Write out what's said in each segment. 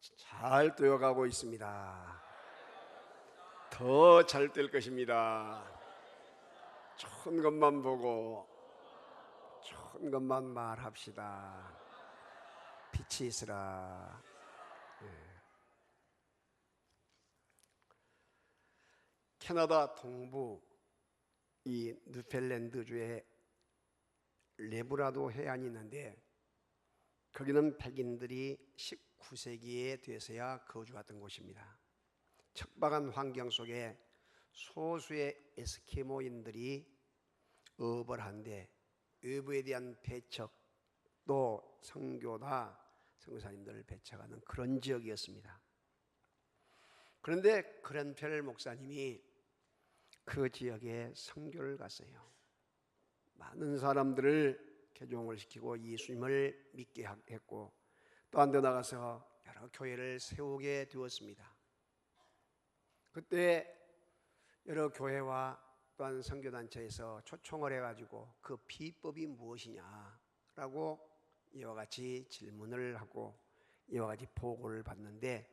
잘 되어가고 있습니다. 더 잘 될 것입니다. 좋은 것만 보고 좋은 것만 말합시다. 빛이 있으라. 캐나다 동부 이 뉴펠랜드주에 레브라도 해안이 있는데 거기는 백인들이 19세기에 돼서야 거주하던 곳입니다. 척박한 환경 속에 소수의 에스키모인들이 어업을 하는데 어부에 대한 배척 또 선교사 선교사님들을 배척하는 그런 지역이었습니다. 그런데 그런펠 목사님이 그 지역에 선교를 갔어요. 많은 사람들을 개종을 시키고 예수님을 믿게 했고 또 한 데 나가서 여러 교회를 세우게 되었습니다. 그때 여러 교회와 또한 선교단체에서 초청을 해가지고 그 비법이 무엇이냐라고 이와 같이 질문을 하고 이와 같이 보고를 받는데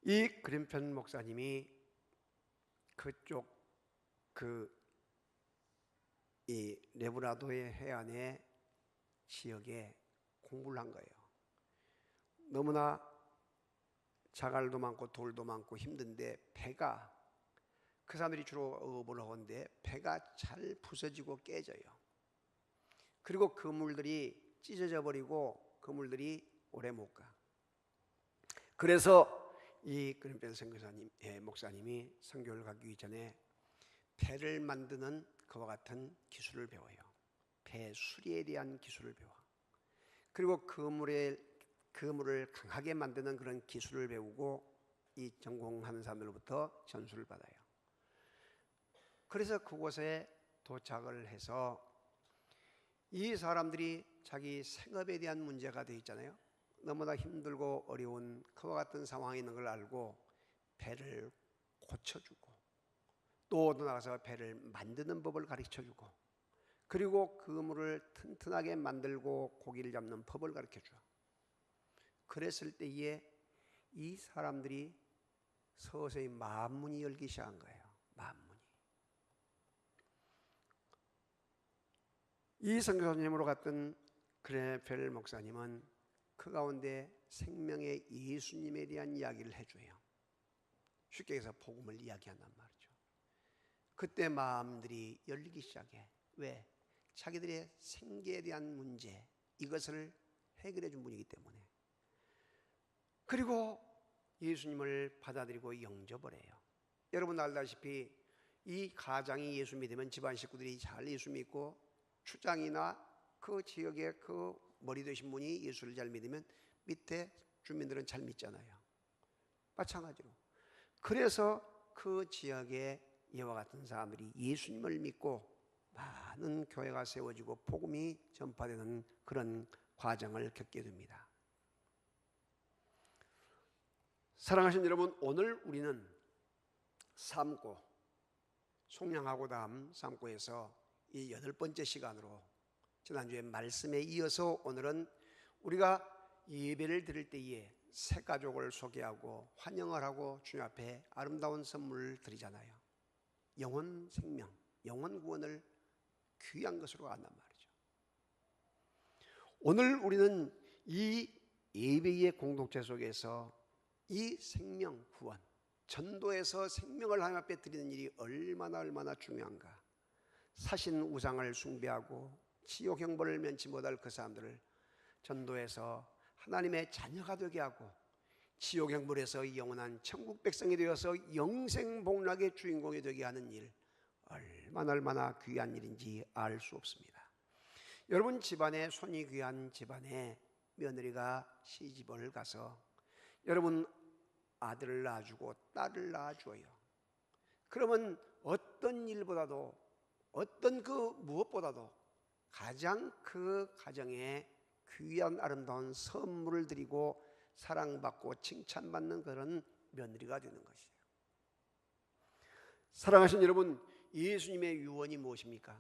이 그린펜 목사님이 그쪽 이 레브라도의 해안의 지역에 공부를 한 거예요. 너무나 자갈도 많고 돌도 많고 힘든데 배가 그 사람들이 주로 어업을 하는데 배가 잘 부서지고 깨져요. 그리고 그물들이 찢어져 버리고 그물들이 오래 못 가. 그래서 이 그린펜 목사님이 선교를 가기 전에 배를 만드는 그와 같은 기술을 배워요. 배 수리에 대한 기술을 배워. 그리고 그물을 강하게 만드는 그런 기술을 배우고 이 전공하는 사람들로부터 전수를 받아요. 그래서 그곳에 도착을 해서 이 사람들이 자기 생업에 대한 문제가 되어 있잖아요. 너무나 힘들고 어려운 그와 같은 상황이 있는 걸 알고 배를 고쳐주고 또 나가서 배를 만드는 법을 가르쳐주고 그리고 그물을 튼튼하게 만들고 고기를 잡는 법을 가르쳐줘. 그랬을 때에 이 사람들이 서서히 만문이 열기 시작한 거예요. 만문이. 이 선교사님으로 갔던 그레펠 목사님은 그 가운데 생명의 예수님에 대한 이야기를 해줘요. 쉽게 해서 복음을 이야기한단 말이죠. 그때 마음들이 열리기 시작해. 왜? 자기들의 생계에 대한 문제 이것을 해결해 준 분이기 때문에. 그리고 예수님을 받아들이고 영접을 해요. 여러분 알다시피 이 가장이 예수 믿으면 집안 식구들이 잘 예수 믿고 추장이나 그 지역의 그 머리 되신 분이 예수를 잘 믿으면 밑에 주민들은 잘 믿잖아요. 마찬가지로. 그래서 그 지역에 이와 같은 사람들이 예수님을 믿고 많은 교회가 세워지고 복음이 전파되는 그런 과정을 겪게 됩니다. 사랑하신 여러분, 오늘 우리는 삼고 속량하고 다음 삼고에서 이 8번째 시간으로 지난주에 말씀에 이어서 오늘은 우리가 예배를 드릴 때에 새 가족을 소개하고 환영을 하고 주님 앞에 아름다운 선물을 드리잖아요. 영혼 생명, 영혼 구원을 귀한 것으로 안단 말이죠. 오늘 우리는 이 예배의 공동체 속에서 이 생명 구원, 전도에서 생명을 하나님 앞에 드리는 일이 얼마나 중요한가. 사신 우상을 숭배하고 지옥 형벌을 면치 못할 그 사람들을 전도해서 하나님의 자녀가 되게 하고 지옥 형벌에서 영원한 천국 백성이 되어서 영생 복락의 주인공이 되게 하는 일, 얼마나 귀한 일인지 알 수 없습니다. 여러분 집안에 손이 귀한 집안에 며느리가 시집을 가서 여러분 아들을 낳아주고 딸을 낳아줘요. 그러면 어떤 일보다도 어떤 그 무엇보다도 가장 그 가정에 귀한 아름다운 선물을 드리고 사랑받고 칭찬받는 그런 며느리가 되는 것이에요. 사랑하신 여러분, 예수님의 유언이 무엇입니까?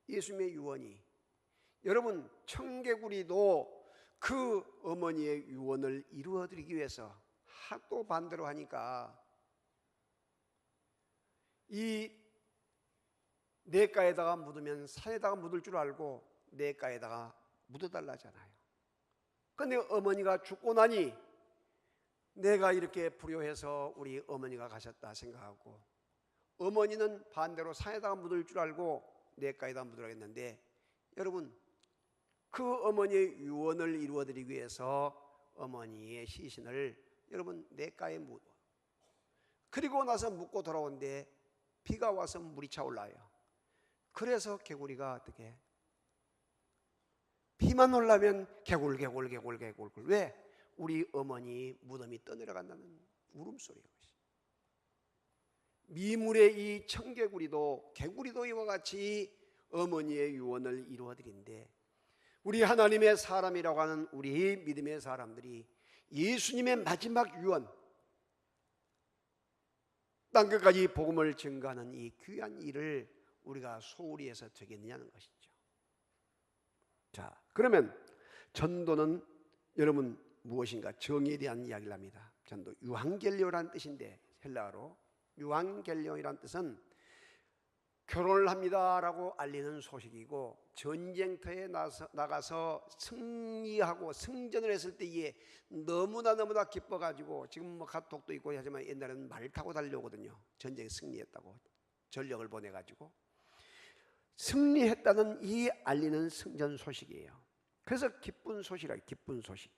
예수님의 유언이 여러분 청개구리도 그 어머니의 유언을 이루어드리기 위해서 하도 반대로 하니까 이 냇가에다가 묻으면 산에다가 묻을 줄 알고 냇가에다가 묻어달라잖아요. 그런데 어머니가 죽고 나니 내가 이렇게 불효해서 우리 어머니가 가셨다 생각하고, 어머니는 반대로 산에다가 묻을 줄 알고 냇가에다가 묻으라고 했는데, 여러분 그 어머니의 유언을 이루어드리기 위해서 어머니의 시신을 여러분 냇가에 묻어, 그리고 나서 묻고 돌아오는데 비가 와서 물이 차올라요. 그래서 개구리가 어떻게, 비만 올라면 개굴 왜? 우리 어머니 무덤이 떠내려간다는 울음소리가 있어요. 미물의 이 청개구리도 개구리도 이와 같이 어머니의 유언을 이루어드린데, 우리 하나님의 사람이라고 하는 우리 믿음의 사람들이 예수님의 마지막 유언, 땅끝까지 복음을 증거하는 이 귀한 일을 우리가 소홀히 해서 되겠느냐는 것이죠. 자, 그러면 전도는 여러분 무엇인가? 정의에 대한 이야기를 합니다. 전도 유한겔리오라는 뜻인데, 헬라어로 유한겔리오라는 뜻은 결혼을 합니다라고 알리는 소식이고, 전쟁터에 나가서 승리하고 승전을 했을 때에 너무나 기뻐가지고, 지금 뭐 카톡도 있고 하지만 옛날에는 말 타고 달려오거든요. 전쟁에 승리했다고 전력을 보내가지고 승리했다는 이 알리는 승전 소식이에요. 그래서 기쁜 소식이라, 기쁜 소식.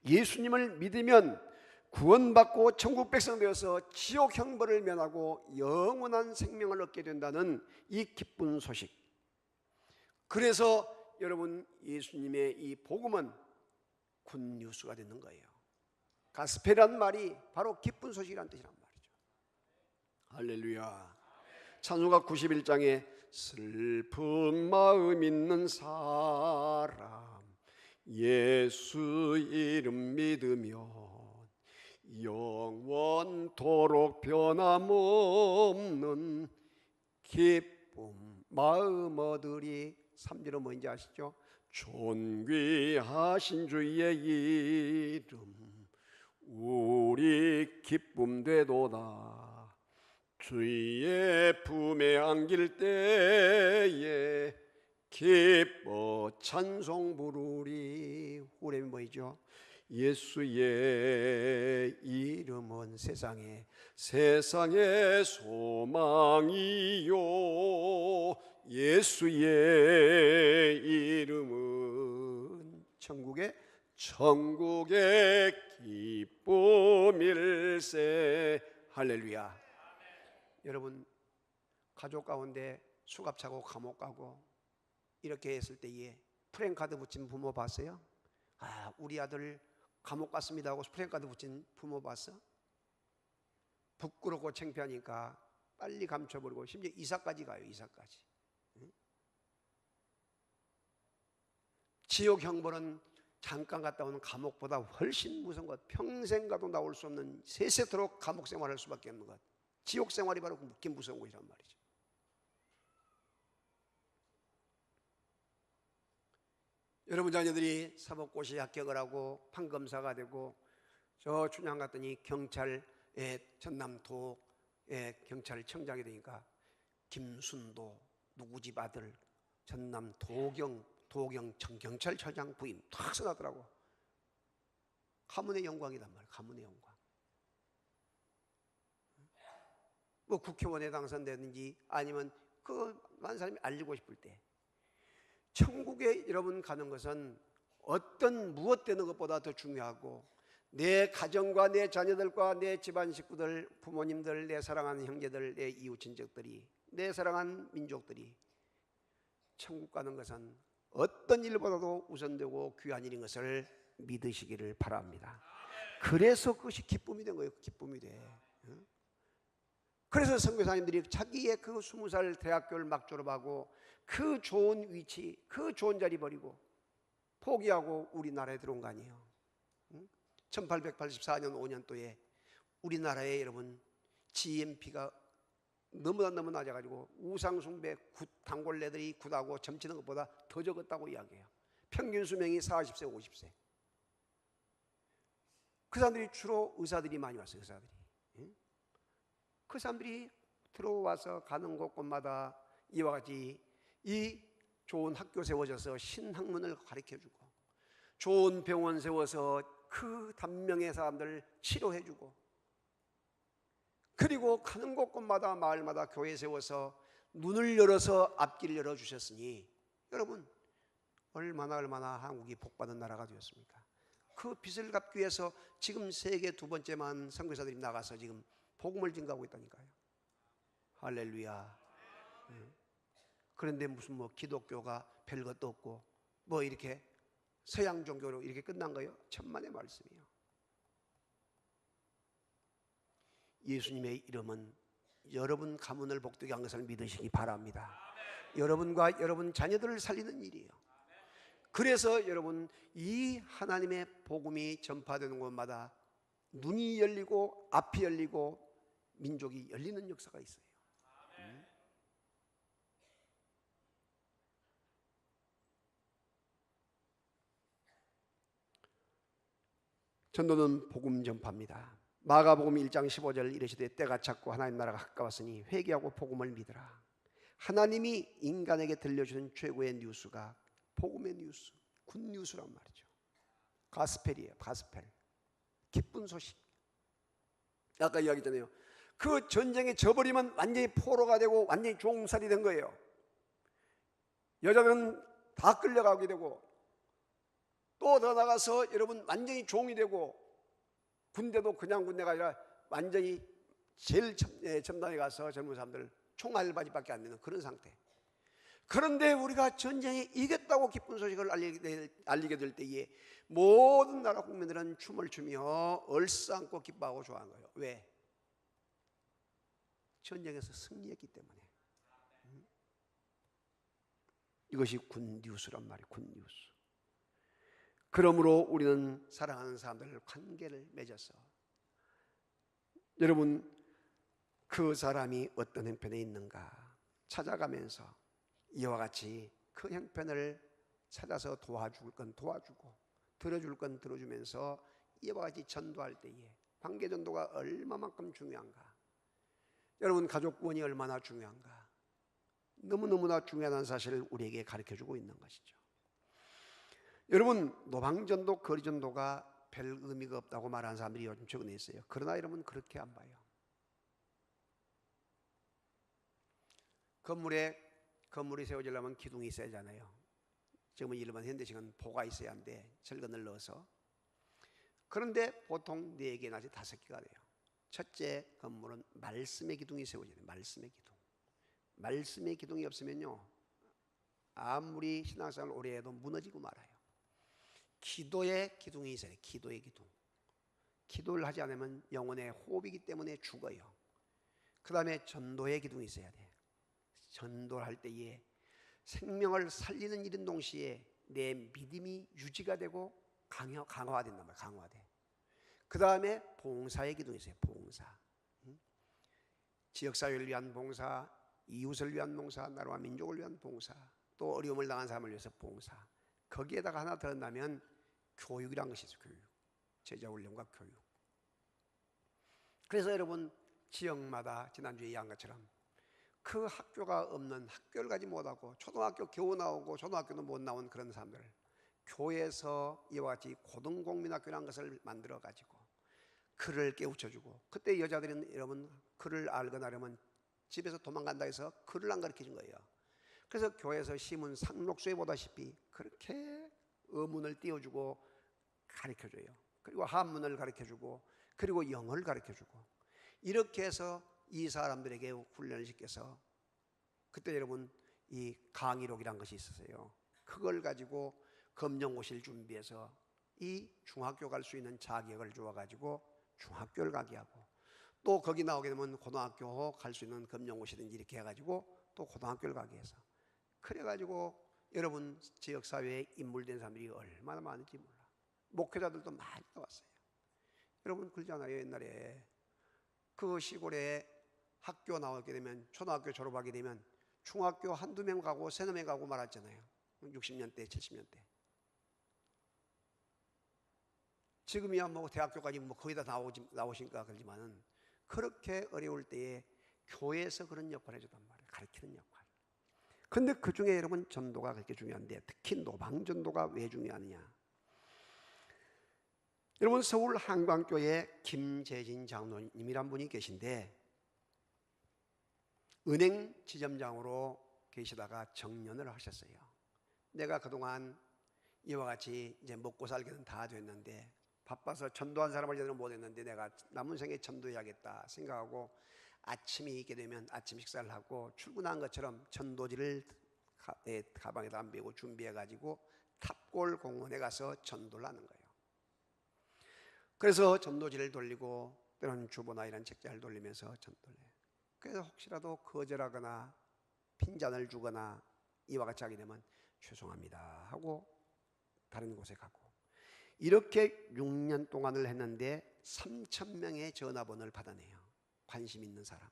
예수님을 믿으면 구원받고 천국 백성 되어서 지옥 형벌을 면하고 영원한 생명을 얻게 된다는 이 기쁜 소식. 그래서 여러분 예수님의 이 복음은 굿뉴스가 되는 거예요. 가스펠이라는 말이 바로 기쁜 소식이라는 뜻이란 말이죠. 할렐루야. 찬송가 91장에 슬픈 마음 있는 사람 예수 이름 믿으며 영원토록 변함없는 기쁨 마음 얻으리. 3절은 뭔지 아시죠? 존귀하신 주의 이름 우리 기쁨 되도다. 주의 품에 안길 때에 기뻐 찬송 부르리. 후렴이 뭐이죠? 예수의 이름은 세상의 소망이요 예수의 이름은 천국의 기쁨일세. 할렐루야. 여러분 가족 가운데 수갑 차고 감옥 가고 이렇게 했을 때에 프랭카드 붙인 부모 봤어요? 아, 우리 아들 감옥 갔습니다 하고 프랭카드 붙인 부모 봤어? 부끄럽고 창피하니까 빨리 감춰버리고 심지어 이사까지 가요. 이사까지. 응? 지옥 형벌은 잠깐 갔다 오는 감옥보다 훨씬 무서운 것, 평생 가도 나올 수 없는 세세토록 감옥 생활할 수밖에 없는 것, 지옥 생활이 바로 그렇게 무서운 것이란 말이죠. 여러분 자녀들이 사법고시 합격을 하고 판검사가 되고, 저 춘향 갔더니 경찰의 전남도의 경찰청장이 되니까 김순도 누구 집 아들 전남 도경 경찰청장 부인 탁 써놨더라고. 가문의 영광이란 말이야. 가문의 영광. 뭐 국회의원에 당선되든지 아니면 그 많은 사람이 알리고 싶을 때, 천국에 여러분 가는 것은 어떤 무엇 되는 것보다 더 중요하고, 내 가정과 내 자녀들과 내 집안 식구들, 부모님들, 내 사랑하는 형제들, 내 이웃 친척들이, 내 사랑하는 민족들이 천국 가는 것은 어떤 일보다도 우선되고 귀한 일인 것을 믿으시기를 바랍니다. 그래서 그것이 기쁨이 된 거예요. 기쁨이 돼. 그래서 선교사님들이 자기의 그 20살 대학교를 막 졸업하고 그 좋은 위치, 그 좋은 자리 버리고 포기하고 우리나라에 들어온 거 아니에요. 1884년 5년도에 우리나라에 여러분 GNP가 너무나 낮아가지고 우상숭배 단골레들이 굿하고 점치는 것보다 더 적었다고 이야기해요. 평균 수명이 40세, 50세. 그 사람들이 주로 의사들이 많이 왔어요. 의사들이. 그 사람들이 들어와서 가는 곳곳마다 이와 같이 이 좋은 학교 세워져서 신학문을 가르쳐주고, 좋은 병원 세워서 그 단명의 사람들 치료해주고, 그리고 가는 곳곳마다 마을마다 교회 세워서 문을 열어서 앞길을 열어주셨으니 여러분 얼마나 한국이 복받은 나라가 되었습니까? 그 빚을 갚기 위해서 지금 세계 두 번째만 선교사들이 나가서 지금 복음을 증가하고 있다니까요. 할렐루야. 그런데 무슨 뭐 기독교가 별것도 없고 뭐 이렇게 서양 종교로 이렇게 끝난 거예요? 천만의 말씀이에요. 예수님의 이름은 여러분 가문을 복되게 한 것을 믿으시기 바랍니다. 여러분과 여러분 자녀들을 살리는 일이에요. 그래서 여러분 이 하나님의 복음이 전파되는 곳마다 눈이 열리고 앞이 열리고 민족이 열리는 역사가 있어요. 전도는 복음 전파입니다. 마가복음 1장 15절 이르시되 때가 찼고 하나님 나라가 가까웠으니 회개하고 복음을 믿으라. 하나님이 인간에게 들려주는 최고의 뉴스가 복음의 뉴스, 굿뉴스란 말이죠. 가스펠이에요. 가스펠. 기쁜 소식. 아까 이야기했잖아요. 그 전쟁에 져버리면 완전히 포로가 되고 완전히 종살이 된 거예요. 여자들은 다 끌려가게 되고, 또 더 나가서 여러분 완전히 종이 되고, 군대도 그냥 군대가 아니라 완전히 제일 첨단에 가서 젊은 사람들 총알바지밖에 안 되는 그런 상태. 그런데 우리가 전쟁에 이겼다고 기쁜 소식을 알리게 될 때에 모든 나라 국민들은 춤을 추며 얼싸안고 기뻐하고 좋아하는 거예요. 왜? 전쟁에서 승리했기 때문에. 이것이 굿뉴스란 말이에요. 굿뉴스. 그러므로 우리는 사랑하는 사람들 관계를 맺어서 여러분 그 사람이 어떤 형편에 있는가 찾아가면서 이와 같이 그 형편을 찾아서 도와줄 건 도와주고 들어줄 건 들어주면서 이와 같이 전도할 때에 관계전도가 얼마만큼 중요한가. 여러분 가족 구원이 얼마나 중요한가. 너무너무나 중요한 사실을 우리에게 가르쳐주고 있는 것이죠. 여러분 노방전도 거리전도가 별 의미가 없다고 말하는 사람들이 요즘 최근에 있어요. 그러나 여러분 그렇게 안 봐요. 건물이 세워지려면 기둥이 있어야 하잖아요. 지금은 일반 현대식은 보가 있어야 하는데 철근을 넣어서. 그런데 보통 4개 내지 5개가 돼요. 첫째 건물은 말씀의 기둥이 세워져야 돼요. 말씀의 기둥. 말씀의 기둥이 없으면요 아무리 신앙생활을 오래 해도 무너지고 말아요. 기도의 기둥이 있어야 돼요. 기도의 기둥. 기도를 하지 않으면 영혼의 호흡이기 때문에 죽어요. 그 다음에 전도의 기둥이 있어야 돼요. 전도를 할 때에 생명을 살리는 일인 동시에 내 믿음이 유지가 되고 강화된단 말이에요. 강화돼. 그 다음에 봉사의 기둥이 있어요. 봉사. 지역사회를 위한 봉사, 이웃을 위한 봉사, 나라와 민족을 위한 봉사, 또 어려움을 당한 사람을 위해서 봉사. 거기에다가 하나 더 넣는다면 교육이라는 것이 있어요. 교육. 제자훈련과 교육. 그래서 여러분 지역마다 지난주에 얘기한 것처럼 그 학교가 없는, 학교를 가지 못하고 초등학교 겨우 나오고 초등학교도 못 나온 그런 사람들 교회에서 이와 같이 고등공민학교라는 것을 만들어 가지고 글을 깨우쳐주고, 그때 여자들은 여러분 글을 알거나 하려면 집에서 도망간다 해서 글을 안 가르쳐 준 거예요. 그래서 교회에서 심은 상록수에 보다시피 그렇게 어문을 띄워주고 가르쳐줘요. 그리고 한문을 가르쳐주고 그리고 영어를 가르쳐주고 이렇게 해서 이 사람들에게 훈련을 시켜서, 그때 여러분 이 강의록이라는 것이 있었어요. 그걸 가지고 검정고시를 준비해서 이 중학교 갈 수 있는 자격을 주어가지고 중학교를 가게 하고, 또 거기 나오게 되면 고등학교 갈 수 있는 검정고시든지 이렇게 해가지고 또 고등학교를 가게 해서, 그래가지고 여러분 지역사회에 인물된 사람들이 얼마나 많은지 몰라. 목회자들도 많이 나왔어요. 여러분 그러잖아요. 옛날에 그 시골에 학교 나오게 되면, 초등학교 졸업하게 되면 중학교 한두 명 가고 세네 명 가고 말았잖아요. 60년대 70년대 지금이야 뭐 대학교까지 뭐 거의 다 나오시니까 그러지만은 그렇게 어려울 때에 교회에서 그런 역할을 해주단 말이에요. 가르치는 역할. 근데 그 중에 여러분 전도가 그렇게 중요한데, 특히 노방전도가 왜 중요하느냐? 여러분, 서울 한광교회 김재진 장로님이란 분이 계신데, 은행 지점장으로 계시다가 정년을 하셨어요. 내가 그동안 이와 같이 이제 먹고 살기는 다 됐는데, 바빠서 전도한 사람을 제대로 못했는데 내가 남은 생에 전도해야겠다 생각하고 아침이 있게 되면 아침 식사를 하고 출근한 것처럼 전도지를 가방에다 안 메고 준비해가지고 탑골 공원에 가서 전도를 하는 거예요. 그래서 전도지를 돌리고 때로는 주보나 이런 책자를 돌리면서 전도를 해요. 그래서 혹시라도 거절하거나 핀잔을 주거나 이와 같이 하게 되면 죄송합니다 하고 다른 곳에 가고, 이렇게 6년 동안을 했는데 3,000명의 전화번호를 받아내요. 관심 있는 사람.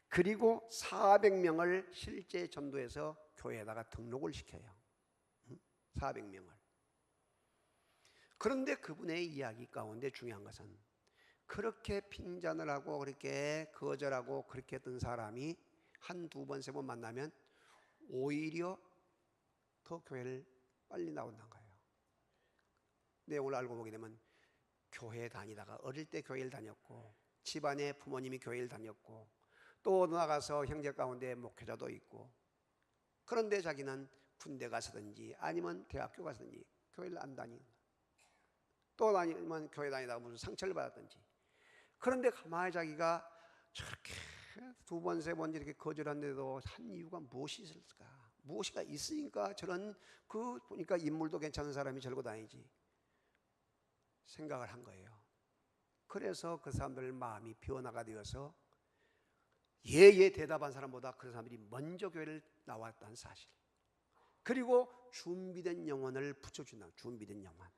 그리고 400명을 실제 전도해서 교회에다가 등록을 시켜요. 400명을. 그런데 그분의 이야기 가운데 중요한 것은, 그렇게 핀잔을 하고 그렇게 거절하고 그렇게 했던 사람이 한 두 번, 세 번 만나면 오히려 더 교회를 빨리 나온다는 거예요. 내용을 알고 보게 되면 교회 다니다가 어릴 때 교회를 다녔고, 집안에 부모님이 교회를 다녔고, 또 나가서 형제 가운데 목회자도 있고, 그런데 자기는 군대 가서든지 아니면 대학교 가서든지 교회를 안 다니는, 또 아니면 교회 다니다가 무슨 상처를 받았든지. 그런데 가만히 자기가 저렇게 두 번, 세 번 이렇게 거절한데도 한 이유가 무엇이 있을까? 무엇이가 있으니까 저런, 그 보니까 인물도 괜찮은 사람이 저러고 다니지 생각을 한 거예요. 그래서 그 사람들 마음이 변화가 되어서 예예 대답한 사람보다 그 사람들이 먼저 교회를 나왔다는 사실, 그리고 준비된 영혼을 붙여준다. 준비된 영혼.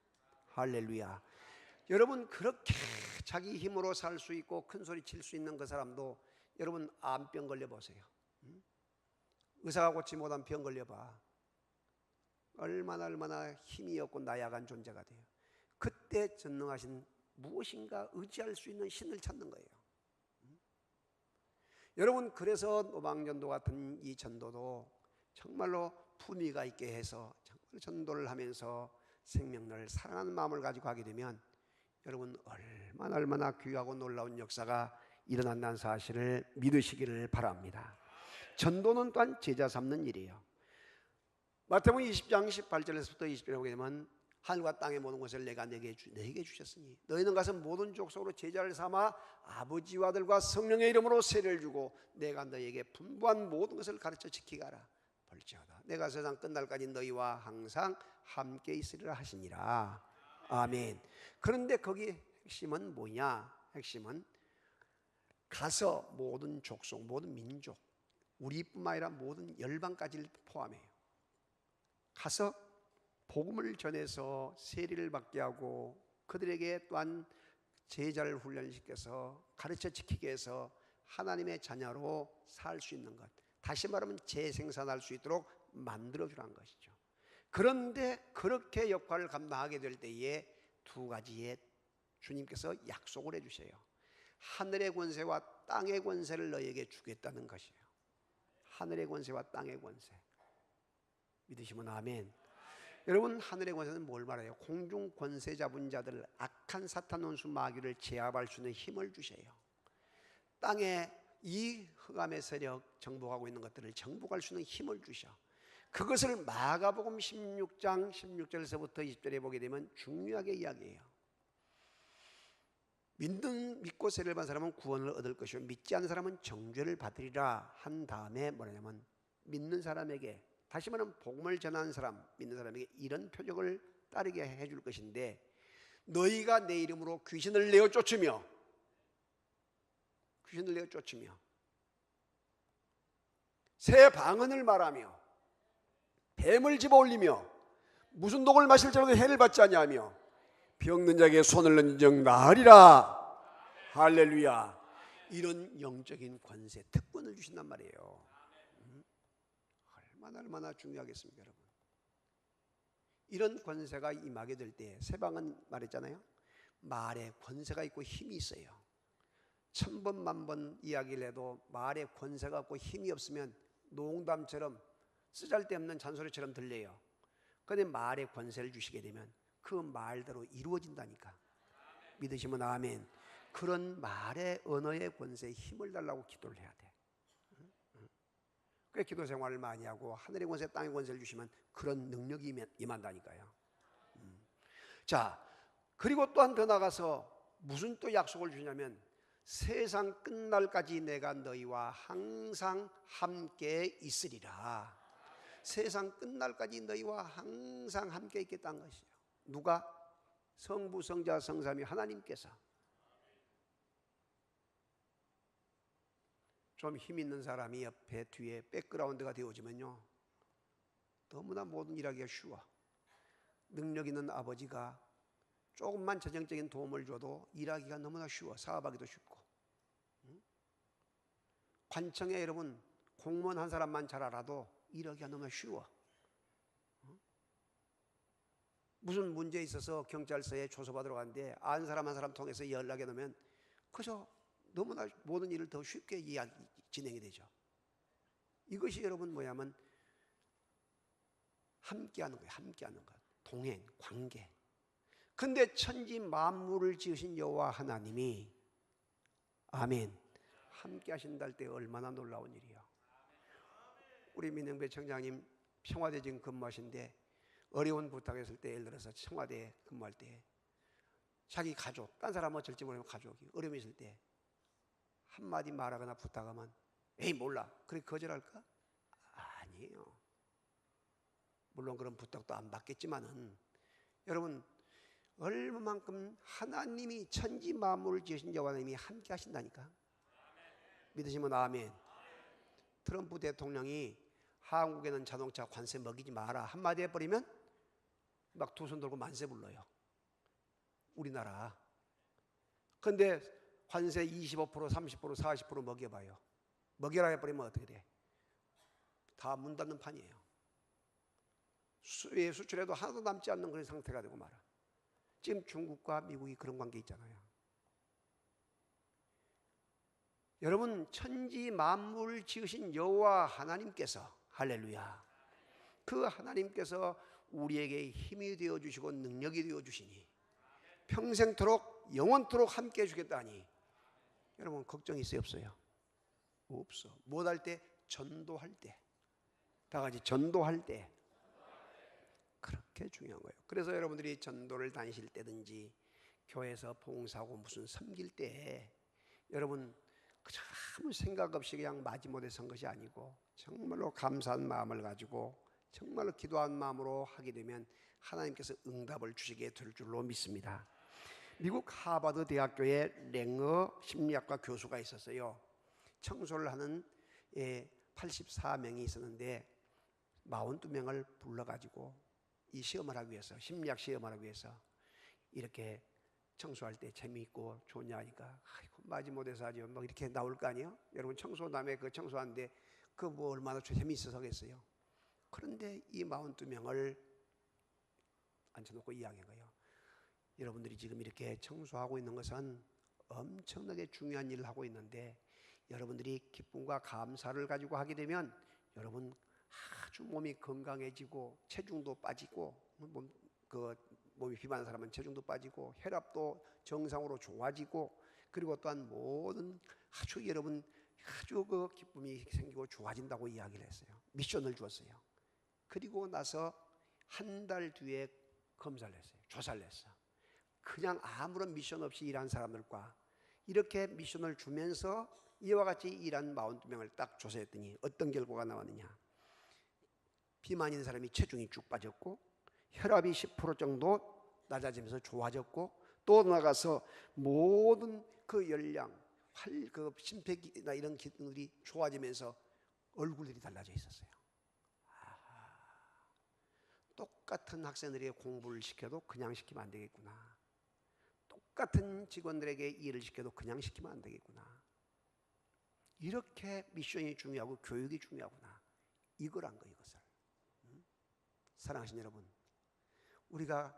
할렐루야. 여러분, 그렇게 자기 힘으로 살 수 있고 큰 소리 칠 수 있는 그 사람도, 여러분 암병 걸려보세요. 의사가 고치 못한 병 걸려봐. 얼마나 힘이 없고 나약한 존재가 돼요. 그때 전능하신 무엇인가 의지할 수 있는 신을 찾는 거예요. 여러분, 그래서 노방전도 같은 이 전도도 정말로 품위가 있게 해서 정말 전도를 하면서 생명을 사랑하는 마음을 가지고 하게 되면 여러분 얼마나 귀하고 놀라운 역사가 일어난다는 사실을 믿으시기를 바랍니다. 전도는 또한 제자 삼는 일이에요. 마태복음 20장 18절에서부터 20절에 보게 되면, 하늘과 땅의 모든 것을 내가 너에게 주셨으니 너희는 가서 모든 족속으로 제자를 삼아 아버지와 아들과 성령의 이름으로 세례를 주고 내가 너희에게 분부한 모든 것을 가르쳐 지키게 하라. 볼지어다 내가 세상 끝날까지 너희와 항상 함께 있으리라 하시니라. 아멘. 그런데 거기 핵심은 뭐냐? 핵심은 가서 모든 족속, 모든 민족, 우리뿐만 아니라 모든 열방까지를 포함해요. 가서 복음을 전해서 세례를 받게 하고 그들에게 또한 제자를 훈련시켜서 가르쳐 지키게 해서 하나님의 자녀로 살 수 있는 것, 다시 말하면 재생산할 수 있도록 만들어주라는 것이죠. 그런데 그렇게 역할을 감당하게 될 때에 두 가지의 주님께서 약속을 해주세요. 하늘의 권세와 땅의 권세를 너에게 주겠다는 것이에요. 하늘의 권세와 땅의 권세. 믿으시면 아멘. 여러분, 하늘의 권세는 뭘 말해요? 공중 권세 잡은 자들, 악한 사탄 원수 마귀를 제압할 수 있는 힘을 주세요. 땅에 이 흑암의 세력 정복하고 있는 것들을 정복할 수 있는 힘을 주셔. 그것을 마가복음 16장 16절에서부터 20절에 보게 되면 중요하게 이야기해요. 믿고 세례를 받은 사람은 구원을 얻을 것이요 믿지 않는 사람은 정죄를 받으리라 한 다음에 뭐냐면, 믿는 사람에게, 다시 말하면 복음을 전하는 사람, 믿는 사람에게 이런 표적을 따르게 해줄 것인데, 너희가 내 이름으로 귀신을 내어 쫓으며 새 방언을 말하며 뱀을 집어 올리며 무슨 독을 마실지라도 해를 받지 아니하며 병든 자에게 손을 넣은 적 나으리라. 할렐루야. 이런 영적인 권세, 특권을 주신단 말이에요. 얼마나 중요하겠습니까, 여러분? 이런 권세가 임하게 될 때, 새 방언 말했잖아요. 말에 권세가 있고 힘이 있어요. 1000번 만번 이야기를 해도 말에 권세가 없고 힘이 없으면 농담처럼 쓰잘데없는 잔소리처럼 들려요. 그런데 말에 권세를 주시게 되면 그 말대로 이루어진다니까. 믿으시면 아멘. 그런 말의 언어의 권세에 힘을 달라고 기도를 해야 돼. 그 기도 생활을 많이 하고 하늘의 권세, 땅의 권세를 주시면 그런 능력이 임한다니까요. 자, 그리고 또한 더 나가서 무슨 또 약속을 주냐면 세상 끝날까지 내가 너희와 항상 함께 있으리라. 세상 끝날까지 너희와 항상 함께 있겠다는 것이죠. 누가? 성부, 성자, 성삼위 하나님께서. 좀 힘 있는 사람이 옆에 뒤에 백그라운드가 되어지면요, 너무나 모든 일하기가 쉬워. 능력 있는 아버지가 조금만 재정적인 도움을 줘도 일하기가 너무나 쉬워. 사업하기도 쉽고. 관청에 여러분 공무원 한 사람만 잘 알아도 일하기가 너무나 쉬워. 무슨 문제 있어서 경찰서에 조서받으러 가는데 아는 사람 한 사람 통해서 연락해 놓으면 그저 너무나 모든 일을 더 쉽게 진행이 되죠. 이것이 여러분 뭐냐면 함께하는 거예요. 함께하는 것. 동행, 관계. 근데 천지 만물을 지으신 여호와 하나님이 아멘 함께 하신다 할 때 얼마나 놀라운 일이요. 우리 민영배 청장님 청와대 지금 근무하신데 어려운 부탁했을 때, 예를 들어서 청와대에 근무할 때 자기 가족, 딴 사람 어쩔지 모르면 가족이 어려움이 있을 때 한마디 말하거나 부탁하면 에이 몰라 그렇게 거절할까? 아니에요. 물론 그런 부탁도 안 받겠지만은 여러분 얼마만큼 하나님이 천지 만물을 지으신 여호와 하나님이 함께 하신다니까. 믿으시면 아멘. 트럼프 대통령이 한국에는 자동차 관세 먹이지 마라 한마디 해버리면 막 두 손 들고 만세 불러요. 우리나라. 근데 관세 25%, 30%, 40% 먹여봐요. 먹여라 해버리면 어떻게 돼? 다 문 닫는 판이에요. 수출해도 하나도 남지 않는 그런 상태가 되고 말아. 지금 중국과 미국이 그런 관계 있잖아요. 여러분 천지 만물을 지으신 여호와 하나님께서 할렐루야 그 하나님께서 우리에게 힘이 되어주시고 능력이 되어주시니 평생토록 영원토록 함께 해주겠다니 여러분 걱정이 있어요 없어요? 없어. 못할 때? 전도할 때. 다 같이 전도할 때. 그렇게 중요한 거예요. 그래서 여러분들이 전도를 다니실 때든지 교회에서 봉사하고 무슨 섬길 때 여러분 아무 생각 없이 그냥 마지못해 선 것이 아니고 정말로 감사한 마음을 가지고 정말로 기도한 마음으로 하게 되면 하나님께서 응답을 주시게 될 줄로 믿습니다. 미국 하버드 대학교에 랭어 심리학과 교수가 있었어요. 청소를 하는 84명이 있었는데 42명을 불러가지고 이 시험을 하기 위해서 심리학 시험을 하기 위해서 이렇게 청소할 때 재미있고 좋냐 하니까 아이고 마지못해서 하죠. 막 이렇게 나올 거 아니에요. 여러분 청소남에 그 청소하는데 그 뭐 얼마나 재미있어서 하겠어요. 그런데 이 42명을 앉혀놓고 이야기한 거예요. 여러분들이 지금 이렇게 청소하고 있는 것은 엄청나게 중요한 일을 하고 있는데 여러분들이 기쁨과 감사를 가지고 하게 되면 여러분 아주 몸이 건강해지고 체중도 빠지고 몸이 비만한 사람은 체중도 빠지고 혈압도 정상으로 좋아지고 그리고 또한 모든 아주 여러분 아주 그 기쁨이 생기고 좋아진다고 이야기를 했어요. 미션을 주었어요. 그리고 나서 한 달 뒤에 검사를 했어요. 조사를 했어요. 그냥 아무런 미션 없이 일한 사람들과 이렇게 미션을 주면서 이와 같이 일한 42명을 딱 조사했더니 어떤 결과가 나왔느냐. 비만인 사람이 체중이 쭉 빠졌고 혈압이 10% 정도 낮아지면서 좋아졌고 또 나가서 모든 그 열량, 그 심폐기나 이런 기능들이 좋아지면서 얼굴들이 달라져 있었어요. 똑같은 학생들에게 공부를 시켜도 그냥 시키면 안 되겠구나. 똑같은 직원들에게 일을 시켜도 그냥 시키면 안 되겠구나. 이렇게 미션이 중요하고 교육이 중요하구나. 이거란 거예요, 이것을. 사랑하신 여러분, 우리가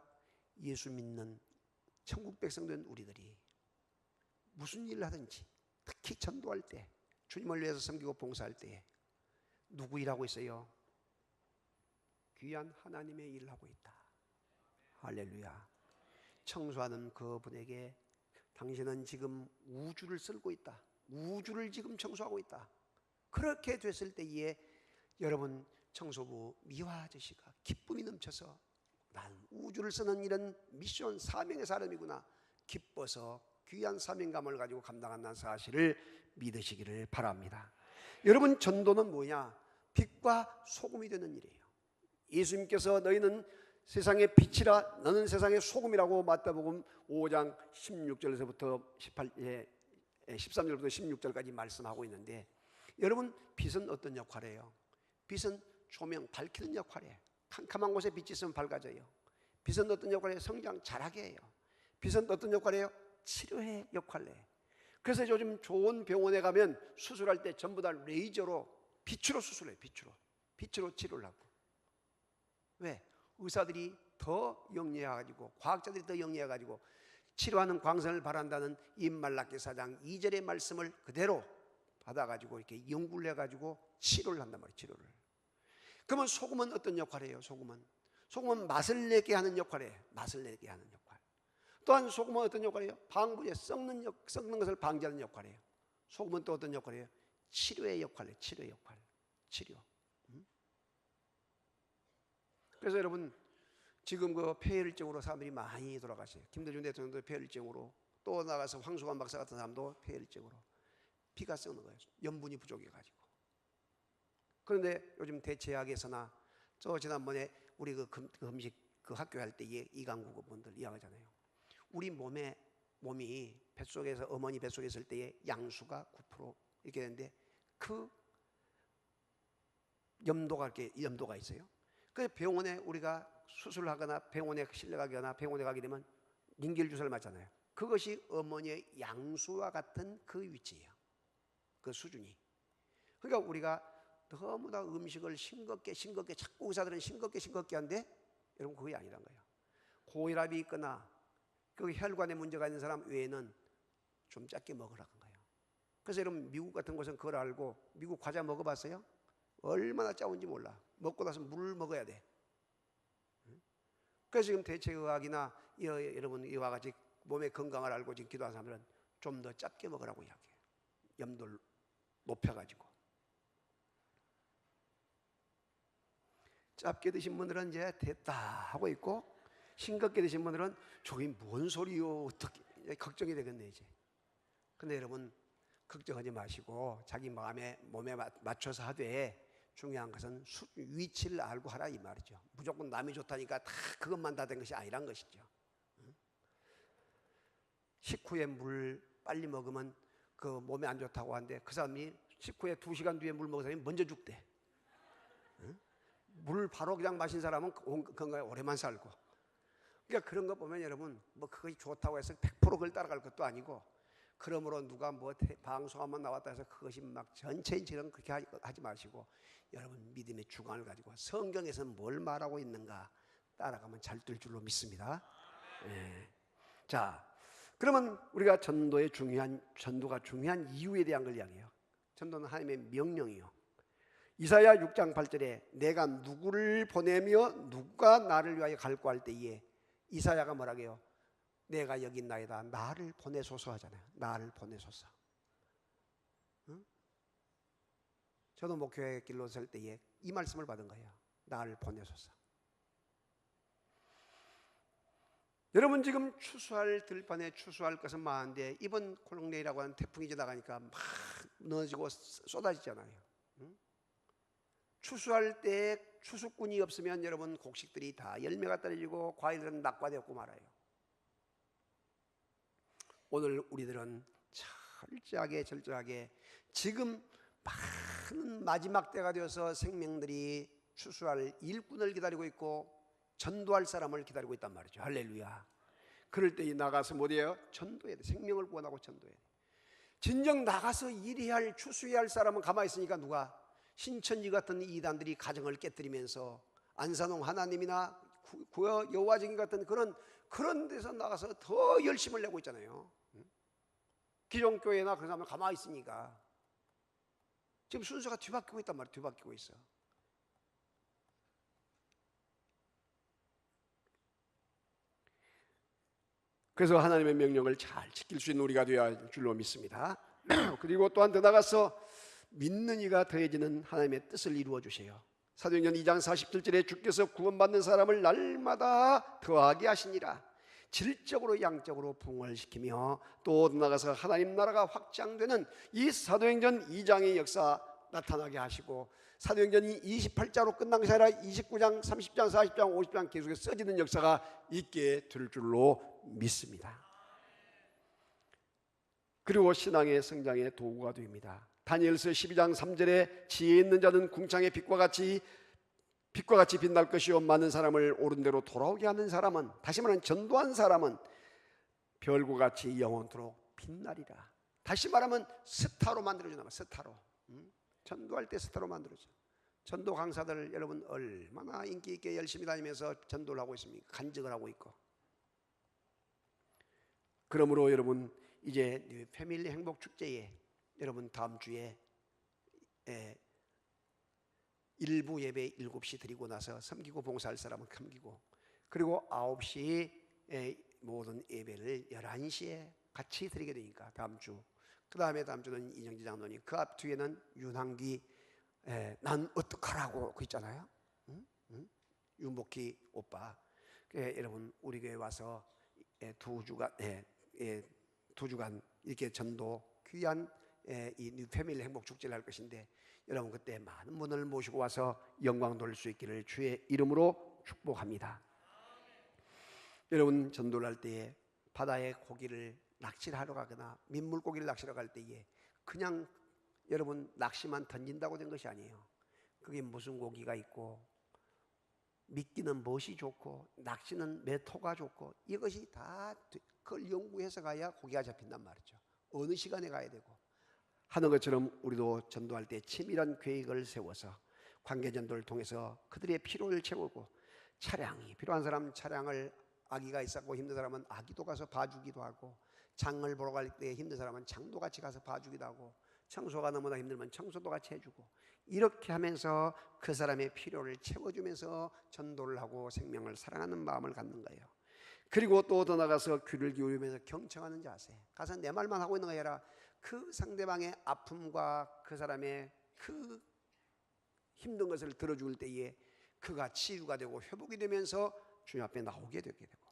예수 믿는 천국 백성된 우리들이 무슨 일을 하든지, 특히 전도할 때, 주님을 위해서 섬기고 봉사할 때에 누구 일하고 있어요? 귀한 하나님의 일을 하고 있다. 할렐루야. 청소하는 그분에게 당신은 지금 우주를 쓸고 있다. 우주를 지금 청소하고 있다. 그렇게 됐을 때에 여러분 청소부 미화 아저씨가 기쁨이 넘쳐서 난 우주를 쓰는 일은 미션 사명의 사람이구나 기뻐서 귀한 사명감을 가지고 감당한다는 사실을 믿으시기를 바랍니다. 여러분 전도는 뭐냐? 빛과 소금이 되는 일이에요. 예수님께서 너희는 세상의 빛이라 너는 세상의 소금이라고 마태복음 5장 16절에서부터 13절부터 16절까지 말씀하고 있는데 여러분 빛은 어떤 역할이에요? 빛은 조명 밝히는 역할이에요. 캄캄한 곳에 빛이 있으면 밝아져요. 빛은 어떤 역할이에요? 성장 잘하게 해요. 빛은 어떤 역할이에요? 치료의 역할이에요. 그래서 요즘 좋은 병원에 가면 수술할 때 전부 다 레이저로 빛으로 수술해요. 빛으로 치료를 하고. 왜? 의사들이 더 영리해가지고 과학자들이 더 영리해가지고 치료하는 광선을 바란다는 임말라기 4장 2절의 말씀을 그대로 받아가지고 이렇게 연구를 해가지고 치료를 한단 말이에요. 치료를. 그러면 소금은 어떤 역할이에요? 소금은 맛을 내게 하는 역할이에요. 맛을 내게 하는 역할. 또한 소금은 어떤 역할이에요? 방부제 썩는 것을 방지하는 역할이에요. 소금은 또 어떤 역할이에요? 치료의 역할이에요. 치료의 역할. 치료. 그래서 여러분 지금 그 폐혈증으로 사람들이 많이 돌아가셔요. 김대중 대통령도 폐혈증으로, 또 나가서 황수관 박사 같은 사람도 폐혈증으로. 피가 썩는 거예요. 염분이 부족해가지고. 그런데 요즘 대체약에서나 저 지난번에 우리 그 음식 그 학교 할 때 이강국 분들 이야기하잖아요. 우리 몸이 뱃속에서 어머니 뱃속에 있을 때의 양수가 9% 이렇게 되는데 그 염도가 있어요. 그래서 병원에 우리가 수술하거나 병원에 실려가거나 병원에 가게 되면 링겔 주사를 맞잖아요. 그것이 어머니의 양수와 같은 그 위치예요. 그 수준이. 그러니까 우리가 너무나 음식을 싱겁게 자꾸 의사들은 싱겁게 하는데 여러분 그게 아니란 거예요. 고혈압이 있거나 그 혈관에 문제가 있는 사람 외에는 좀 작게 먹으라는 거예요. 그래서 여러분 미국 같은 곳은 그걸 알고 미국 과자 먹어봤어요? 얼마나 짜운지 몰라. 먹고 나서 물을 먹어야 돼. 그래서 지금 대체의학이나 여러분 이와 같이 몸의 건강을 알고 지금 기도하는 사람들은 좀 더 작게 먹으라고 이야기해요. 염도를 높여가지고. 짧게 드신 분들은 이제 됐다 하고 있고, 싱겁게 드신 분들은 저게 뭔 소리요? 어떻게 걱정이 되겠네 이제. 근데 여러분 걱정하지 마시고 자기 몸에 맞춰서 하되 중요한 것은 위치를 알고 하라 이 말이죠. 무조건 남이 좋다니까 다 그것만 다 된 것이 아니란 것이죠. 식후에 물 빨리 먹으면 그 몸에 안 좋다고 하는데 그 사람이 식후에 2시간 뒤에 물 먹은 사람이 먼저 죽대. 물 바로 그냥 마신 사람은 건강에 오래만 살고. 그러니까 그런 거 보면 여러분 뭐 그것이 좋다고 해서 100% 그걸 따라갈 것도 아니고, 그러므로 누가 뭐 방송 한번 나왔다 해서 그것이 막 전체인처럼 그렇게 하지 마시고 여러분 믿음의 주관을 가지고 성경에서는 뭘 말하고 있는가 따라가면 잘 될 줄로 믿습니다. 네. 자, 그러면 우리가 전도가 중요한 이유에 대한 걸 이야기해요. 전도는 하나님의 명령이요. 이사야 6장 8절에 내가 누구를 보내며 누가 나를 위하여 갈고 할 때에 이사야가 뭐라고 해요? 내가 여기 있나이다. 나를 보내소서 하잖아요. 나를 보내소서. 응? 저도 목회의 길로 설 때에 이 말씀을 받은 거예요. 나를 보내소서. 여러분 지금 추수할 들판에 추수할 것은 많은데 이번 콜롱레이라고 하는 태풍이 지나가니까 막 무너지고 쏟아지잖아요. 응? 추수할 때 추수꾼이 없으면 여러분 곡식들이 다 열매가 떨어지고 과일들은 낙과되었고 말아요. 오늘 우리들은 철저하게 지금 많은 마지막 때가 되어서 생명들이 추수할 일꾼을 기다리고 있고 전도할 사람을 기다리고 있단 말이죠. 할렐루야. 그럴 때 나가서 뭐예요? 전도해야 돼. 생명을 구원하고 전도해야 돼. 진정 나가서 일해야 할 추수해야 할 사람은 가만히 있으니까 누가? 신천지 같은 이단들이 가정을 깨뜨리면서 안산홍 하나님이나 여호와 증인 같은 그런 그런 데서 나가서 더 열심을 내고 있잖아요. 기존교회나 그런 사람은 가만히 있으니까 지금 순서가 뒤바뀌고 있단 말이에요. 뒤바뀌고 있어. 그래서 하나님의 명령을 잘 지킬 수 있는 우리가 되어야 할 줄로 믿습니다. 그리고 또한 더 나가서 믿는 이가 더해지는 하나님의 뜻을 이루어 주세요. 사도행전 2장 47절에 주께서 구원받는 사람을 날마다 더하게 하시니라. 질적으로 양적으로 부흥을 시키며 또 나가서 하나님 나라가 확장되는 이 사도행전 2장의 역사 나타나게 하시고, 사도행전이 28장으로 끝난 것이 아니라 29장, 30장, 40장, 50장 계속해서 써지는 역사가 있게 될 줄로 믿습니다. 그리고 신앙의 성장의 도구가 됩니다. 다니엘서 12장 3절에 지혜 있는 자는 궁창의 빛과 같이 빛날 것이요 많은 사람을 옳은 대로 돌아오게 하는 사람은, 다시 말하면 전도한 사람은 별과 같이 영원토록 빛나리라. 다시 말하면 스타로 만들어준다. 스타로. 전도할 때 스타로 만들어줘. 전도 강사들 여러분 얼마나 인기 있게 열심히 다니면서 전도를 하고 있습니까? 간증을 하고 있고. 그러므로 여러분 이제 패밀리 행복 축제에 여러분 다음 주에 일부 예배 7시 드리고 나서 섬기고 봉사할 사람은 섬기고, 그리고 9시 모든 예배를 11시에 같이 드리게 되니까 다음 주, 그 다음에 다음 주는 이정지 장로님, 그 앞 뒤에는 윤항기 난 어떡하라고 그 있잖아요. 윤복희 오빠. 여러분 우리 교회 와서 2주간 이렇게 전도 귀한 이 뉴 패밀리 행복 축제를 할 것인데, 여러분 그때 많은 분을 모시고 와서 영광 돌릴 수 있기를 주의 이름으로 축복합니다. 여러분 전도를 할 때에 바다에 고기를 낚시를 하러 가거나 민물고기를 낚시러 갈 때에 그냥 여러분 낚시만 던진다고 된 것이 아니에요. 그게 무슨 고기가 있고, 미끼는 무엇이 좋고, 낚시는 몇 호가 좋고, 이것이 다 그걸 연구해서 가야 고기가 잡힌단 말이죠. 어느 시간에 가야 되고 하는 것처럼 우리도 전도할 때 치밀한 계획을 세워서 관계전도를 통해서 그들의 필요를 채우고, 차량이 필요한 사람 차량을, 아기가 있었고 힘든 사람은 아기도 가서 봐주기도 하고, 장을 보러 갈 때 힘든 사람은 장도 같이 가서 봐주기도 하고, 청소가 너무나 힘들면 청소도 같이 해주고, 이렇게 하면서 그 사람의 필요를 채워주면서 전도를 하고 생명을 사랑하는 마음을 갖는 거예요. 그리고 또 더 나가서 귀를 기울이면서 경청하는 자세. 가서 내 말만 하고 있는 거 아니라 그 상대방의 아픔과 그 사람의 그 힘든 것을 들어줄 때에 그가 치유가 되고 회복이 되면서 주님 앞에 나오게 되게 되고,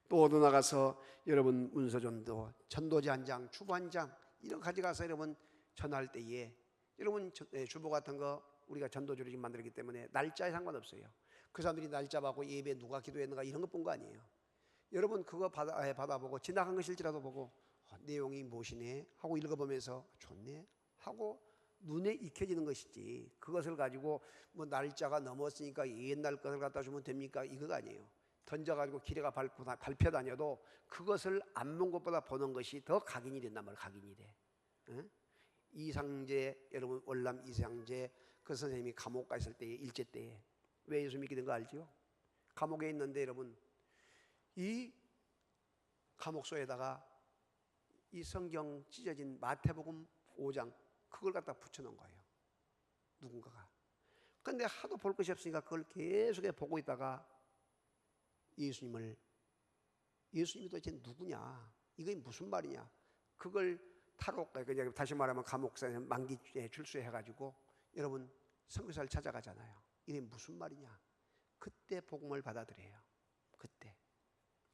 또 더 나가서 여러분 문서전도, 전도지 한 장, 주보 한 장 이런 가져가서 여러분 전할 때에 여러분 주보 같은 거 우리가 전도주를 지금 만들기 때문에 날짜에 상관없어요. 그 사람들이 날짜 받고 예배 누가 기도했는가 이런 것 본 거 아니에요. 여러분 그거 받아보고 지나간 것일지라도 보고 내용이 무엇이네 하고 읽어보면서 좋네 하고 눈에 익혀지는 것이지, 그것을 가지고 뭐 날짜가 넘었으니까 옛날 것을 갖다 주면 됩니까? 이거가 아니에요. 던져가지고 길에 밟혀 다녀도 그것을 안 본 것보다 보는 것이 더 각인이 된단 말이에요. 각인이 돼. 응? 이상제, 여러분 월남 이상제 그 선생님이 감옥 가 있을 때에, 일제 때에 왜 예수 믿게 된 거 알지요? 감옥에 있는데 여러분 이 감옥소에다가 이 성경 찢어진 마태복음 5장 그걸 갖다 붙여놓은 거예요. 누군가가. 그런데 하도 볼 것이 없으니까 그걸 계속 보고 있다가 예수님이 도대체 누구냐, 이게 무슨 말이냐, 그걸 다시 말하면 감옥사에 만기에 출소해가지고 여러분 선교사를 찾아가잖아요. 이게 무슨 말이냐, 그때 복음을 받아들여요. 그때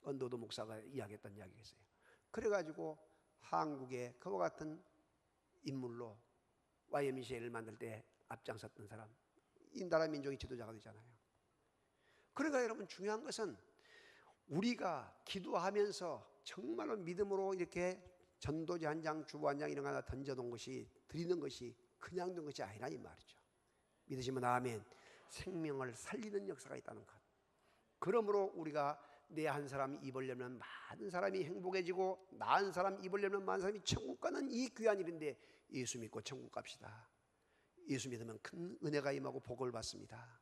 언더도 목사가 이야기했던 이야기가 있어요. 그래가지고 한국에 그와 같은 인물로 YMCA를 만들 때 앞장섰던 사람, 이 나라 민족의 지도자가 되잖아요. 그러니까 여러분 중요한 것은 우리가 기도하면서 정말로 믿음으로 이렇게 전도지 한 장, 주보 한 장 이런 거 하나 던져놓은 것이, 드리는 것이 그냥 된 것이 아니라 이 말이죠. 믿으시면 아멘. 생명을 살리는 역사가 있다는 것. 그러므로 우리가 내 한 사람이 입으려면 많은 사람이 행복해지고, 나 한 사람 입으려면 많은 사람이 천국 가는 이 귀한 일인데, 예수 믿고 천국 갑시다. 예수 믿으면 큰 은혜가 임하고 복을 받습니다.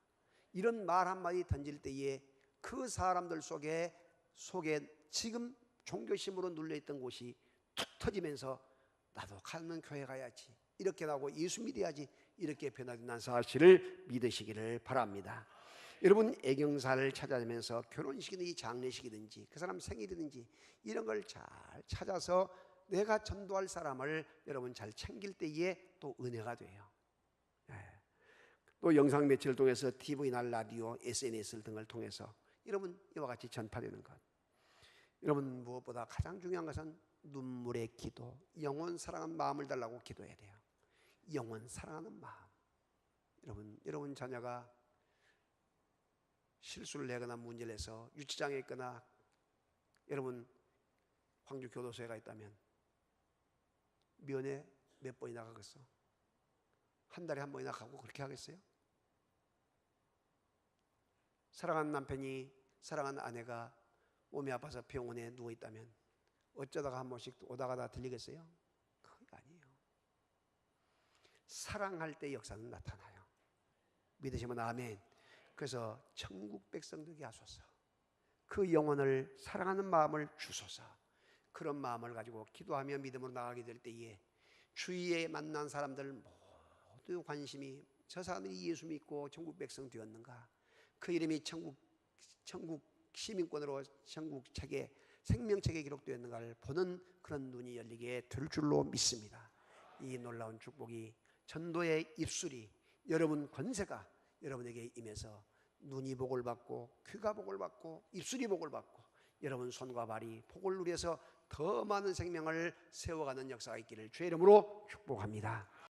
이런 말 한마디 던질 때에 그 사람들 속에 속에 지금 종교심으로 눌려있던 곳이 툭 터지면서 나도 가는 교회 가야지, 이렇게 나오고 예수 믿어야지, 이렇게 변화된 사실을 믿으시기를 바랍니다. 여러분, 애경사를 찾아내면서 결혼식이든지 장례식이든지 그 사람 생일이든지 이런 걸 잘 찾아서 내가 전도할 사람을 여러분 잘 챙길 때에 또 은혜가 돼요. 또 영상 매체를 통해서 TV나 라디오, SNS 등을 통해서 여러분 이와 같이 전파되는 것. 여러분, 무엇보다 가장 중요한 것은 눈물의 기도, 영원 사랑하는 마음을 달라고 기도해야 돼요. 영원 사랑하는 마음. 여러분 자녀가 실수를 내거나 문제를 해서 유치장에 있거나 여러분 광주 교도소에 가 있다면 면회 몇 번이나 가겠어? 한 달에 한 번이나 가고 그렇게 하겠어요? 사랑하는 남편이, 사랑하는 아내가 몸이 아파서 병원에 누워 있다면 어쩌다가 한 번씩 오다가 다 들리겠어요? 그게 아니에요. 사랑할 때 역사는 나타나요. 믿으시면 아멘. 그래서 천국 백성 되게 하소서. 그 영혼을 사랑하는 마음을 주소서. 그런 마음을 가지고 기도하며 믿음으로 나가게 될 때에 주위에 만난 사람들 모두 관심이 저 사람이 예수 믿고 천국 백성 되었는가, 그 이름이 천국 시민권으로 천국 책에, 생명책에 기록되었는가를 보는 그런 눈이 열리게 될 줄로 믿습니다. 이 놀라운 축복이, 전도의 입술이, 여러분 권세가 여러분에게 임해서 눈이 복을 받고 귀가 복을 받고 입술이 복을 받고 여러분 손과 발이 복을 누려서 더 많은 생명을 세워가는 역사가 있기를 주의 이름으로 축복합니다.